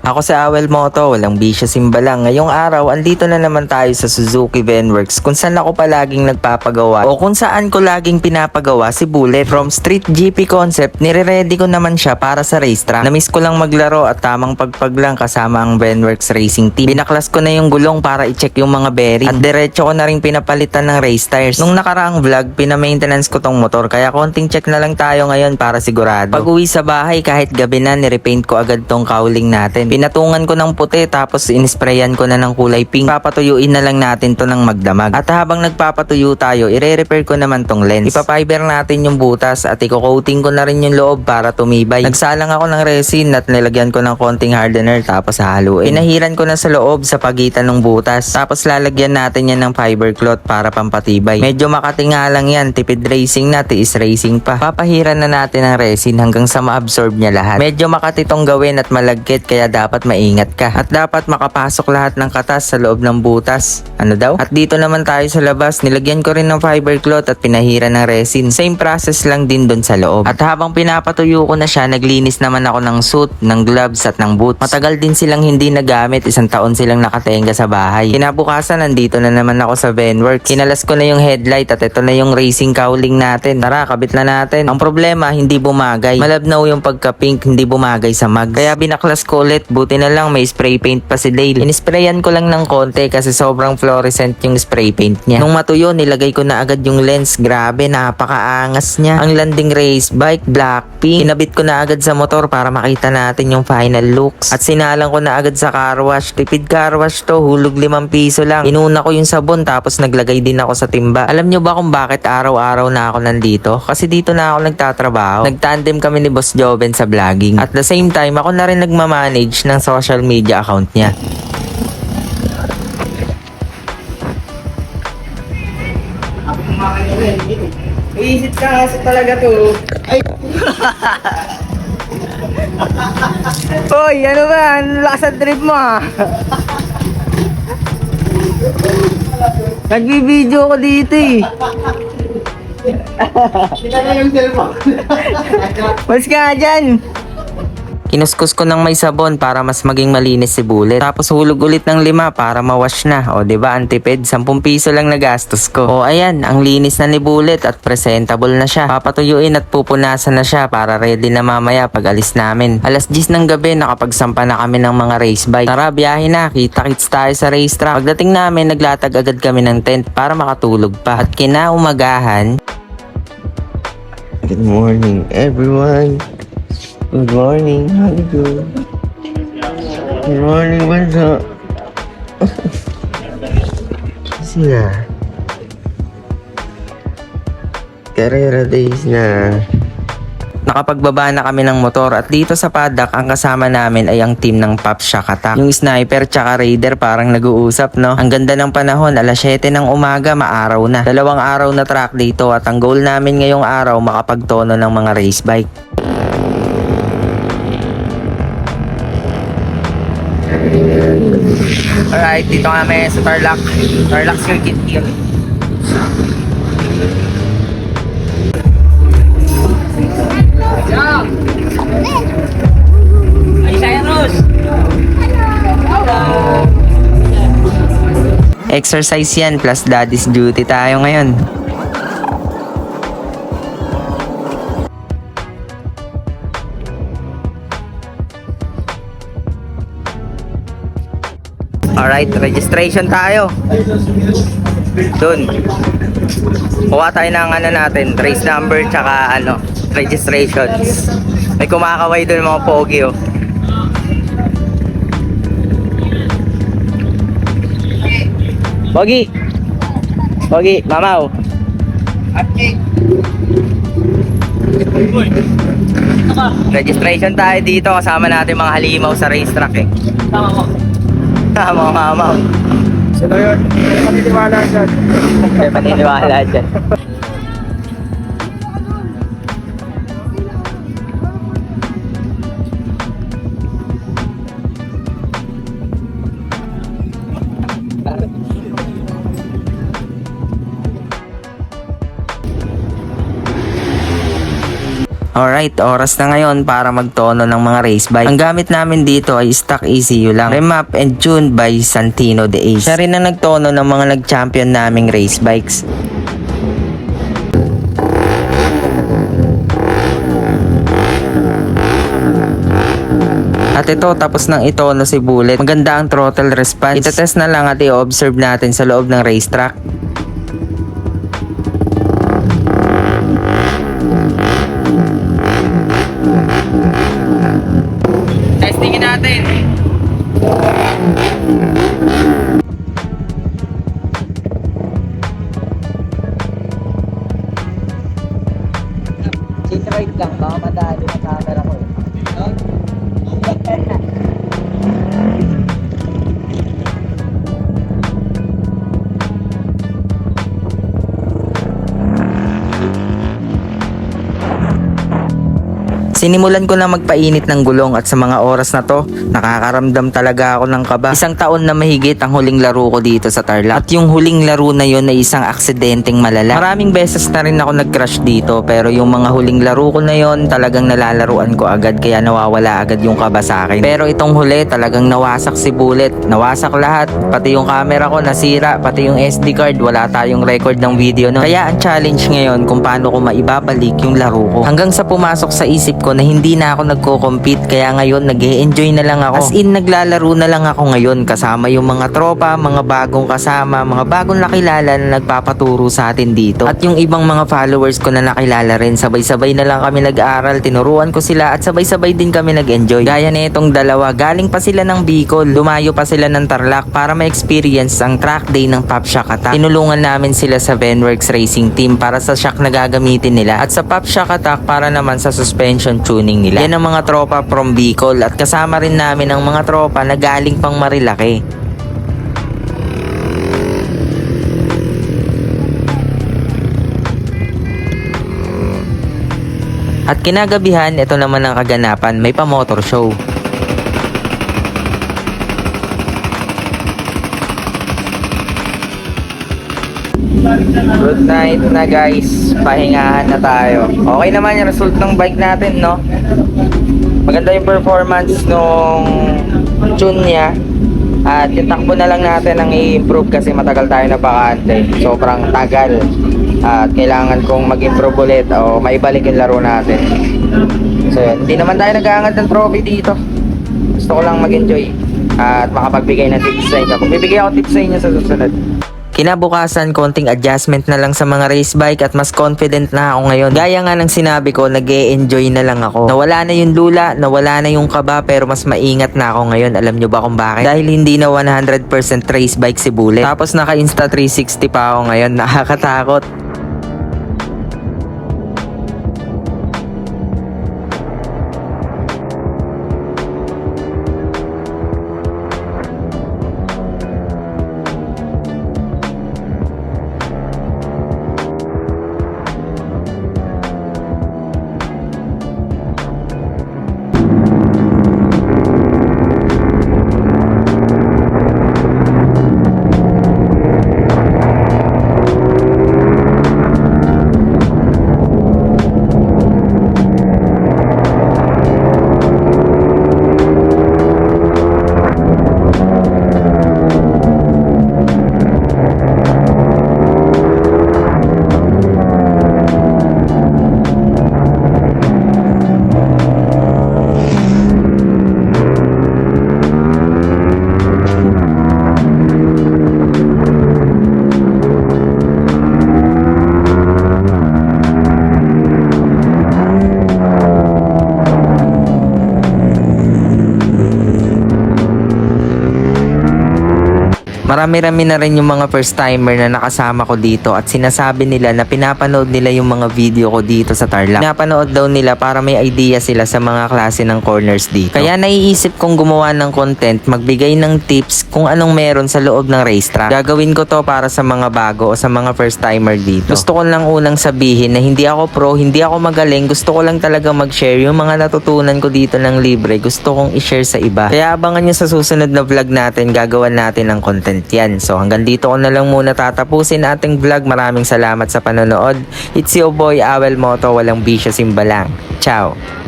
Ako sa Awel Moto, walang bisyo simbalang. Ngayong araw, andito na naman tayo sa Suzuki Venworks kung saan ako palaging nagpapagawa o kung saan ko laging pinapagawa si Bullet. From Street GP concept, nire-ready ko naman siya para sa racetrack. Namiss ko lang maglaro at tamang pagpag lang kasama ang Venworks Racing Team. Binaklas ko na yung gulong para i-check yung mga bearing at diretso ko na rin pinapalitan ng race tires. Nung nakaraang vlog, pinamaintenance ko tong motor kaya konting check na lang tayo ngayon para sigurado. Pag uwi sa bahay, kahit gabi na, nirepaint ko agad tong cowling natin. Pinatungan ko ng puti tapos inisprayan ko na ng kulay pink. Papatuyuin na lang natin to ng magdamag. At habang nagpapatuyo tayo, ire-repair ko naman tong lens. Ipapiber natin yung butas at i-coating ko na rin yung loob para tumibay. Nagsalang ako ng resin at nilagyan ko ng konting hardener tapos haluin. Pinahiran ko na sa loob sa pagitan ng butas. Tapos lalagyan natin yan ng fiber cloth para pampatibay. Medyo makati nga lang yan. Tipid racing na, tiis racing pa. Papahiran na natin ang resin hanggang sa ma-absorb niya lahat. Medyo makati tong gawin at malagkit kaya dapat maingat ka. At dapat makapasok lahat ng katas sa loob ng butas. Ano daw? At dito naman tayo sa labas. Nilagyan ko rin ng fiber cloth at pinahiran ng resin. Same process lang din dun sa loob. At habang pinapatuyo ko na siya, naglinis naman ako ng suit, ng gloves at ng boots. Matagal din silang hindi nagamit. 1 taon silang nakatenga sa bahay. Kinabukasan, nandito na naman ako sa Venworks. Kinalas ko na yung headlight at ito na yung racing cowling natin. Tara, kabit na natin. Ang problema, hindi bumagay. Malabnaw yung pagka-pink, hindi bumagay sa mag. Kaya binaklas ko ulit. Buti na lang may spray paint pa si Dale. Inisprayan ko lang ng konti kasi sobrang fluorescent yung spray paint niya. Nung matuyo, nilagay ko na agad yung lens. Grabe, napakaangas niya. Ang landing race bike, black pink. Kinabit ko na agad sa motor para makita natin yung final looks. At sinalang ko na agad sa car wash. Tipid car wash to, hulog 5 piso lang. Inuna ko yung sabon tapos naglagay din ako sa timba. Alam nyo ba kung bakit araw-araw na ako nandito? Kasi dito na ako nagtatrabaho. Nagtandem kami ni Boss Joven sa vlogging. At the same time, ako na rin nagmamanage ng social media account niya. Iisip ka kasi talaga to. Ay! Hoy, ano ba? Ang lakas ang trip mo ah. Nagbibideo ko dito eh. Sika na yung cellphone. Mas ka dyan. Kinuskus ko ng may sabon para mas maging malinis si Bullet. Tapos hulog ulit ng 5 para mawash na. O diba, ang tipid, 10 piso lang nagastos ko. O ayan, ang linis na ni Bullet at presentable na siya. Papatuyuin at pupunasan na siya para ready na mamaya pag alis namin. Alas 10 ng gabi, nakapagsampa na kami ng mga race bike. Tara, biyahe na, kita-kits tayo sa racetrack. Pagdating namin, naglatag agad kami ng tent para makatulog pa. At kinaumagahan, Good morning, everyone. Good morning, how you doing? Good morning, what's up? Sina? Carrera days na. nakapagbaba na kami ng motor at dito sa paddock ang kasama namin ay ang team ng Pop Shock Attack. Yung sniper tsaka raider parang nag-uusap no. Ang ganda ng panahon, alas 7 ng umaga, maaraw na. 2 araw na track dito at ang goal namin ngayong araw makapagtono ng mga race bike. Alright, dito kami sa Tarlac Circuit here. Exercise yan plus daddy's duty tayo ngayon. Alright, registration tayo. Dun. Kuha tayo ng ano natin, race number tsaka registrations. May kumakaway dun mga pogi oh. Pogi! Pogi, mamaw. Registration tayo dito kasama natin mga halimaw sa racetrack eh. Mga mamaw. Sino yun? Paniniwala dyan. Paniniwala dyan. Alright, oras na ngayon para magtono ng mga race bike. Ang gamit namin dito ay stock ECU lang. Remap and tuned by Santino de Ace. Siya rin ang nagtono ng mga nag-champion naming race bikes. At ito, tapos nang itono si Bullet. Maganda ang throttle response. Itetest na lang at i-observe natin sa loob ng racetrack. Testingin natin. Right lang, baka madali ang camera ko. Sinimulan ko na magpainit ng gulong at sa mga oras na to, nakakaramdam talaga ako ng kaba. Isang taon na mahigit ang huling laro ko dito sa Tarlac. At yung huling laro na yun ay isang aksidenteng malala. Maraming beses na rin ako nag-crash dito, pero yung mga huling laro ko na yun, talagang nalalaruan ko agad kaya nawawala agad yung kaba sa akin. Pero itong huli, talagang nawasak si Bullet. Nawasak lahat, pati yung camera ko nasira, pati yung SD card, wala tayong record ng video nun. Kaya ang challenge ngayon kung paano ko maibabalik yung laro ko. Hanggang sa pumasok sa isip ko na hindi na ako nagko-compete, kaya ngayon nag-e-enjoy na lang ako. As in, naglalaro na lang ako ngayon kasama yung mga tropa, mga bagong kasama, mga bagong nakilala na nagpapaturo sa atin dito. At yung ibang mga followers ko na nakilala rin, sabay-sabay na lang kami nag-aral, tinuruan ko sila at sabay-sabay din kami nag-enjoy. Gaya na itong dalawa, galing pa sila ng Bicol, lumayo pa sila ng Tarlac para ma-experience ang track day ng Pop Shock Attack. Tinulungan namin sila sa Venworks Racing Team para sa shock na gagamitin nila at sa Pop Shock Attack para naman sa suspension tuning nila. Yan ang mga tropa from Bicol at kasama rin namin ang mga tropa na galing pang Marilaki. At kinagabihan, ito naman ang kaganapan, may pa-motor show. Good night na guys, pahingahan na tayo. Okay naman yung result ng bike natin, no? Maganda yung performance nung tune niya. At yung takbo na lang natin ang i-improve kasi matagal tayo na bakante. Sobrang tagal. At kailangan kong mag-improve ulit o maibalik yung laro natin. So yun, hindi naman tayo nag-aangad ng trophy dito. Gusto ko lang mag-enjoy at makapagbigay ng tips sa inyo. Kung bibigay ako tips sa inyo sa susunod. Kinabukasan, konting adjustment na lang sa mga race bike at mas confident na ako ngayon. Gaya nga ng sinabi ko, nag-e-enjoy na lang ako. Nawala na yung lula, nawala na yung kaba, pero mas maingat na ako ngayon. Alam nyo ba kung bakit? Dahil hindi na 100% race bike si Bullet. Tapos naka Insta 360 pa ako ngayon, nakakatakot. Marami-rami na rin yung mga first timer na nakasama ko dito at sinasabi nila na pinapanood nila yung mga video ko dito sa Tarlac. Pinapanood daw nila para may idea sila sa mga klase ng corners dito. Kaya naiisip kong gumawa ng content, magbigay ng tips kung anong meron sa loob ng racetrack. Gagawin ko to para sa mga bago o sa mga first timer dito. Gusto ko lang unang sabihin na hindi ako pro, hindi ako magaling. Gusto ko lang talaga mag-share yung mga natutunan ko dito ng libre. Gusto kong i-share sa iba. Kaya abangan nyo sa susunod na vlog natin, gagawan natin ng content comment. Yan. So hanggang dito ko na lang muna tatapusin ating vlog. Maraming salamat sa panonood. It's your boy Awel Moto, walang bisyo simbalang. Ciao!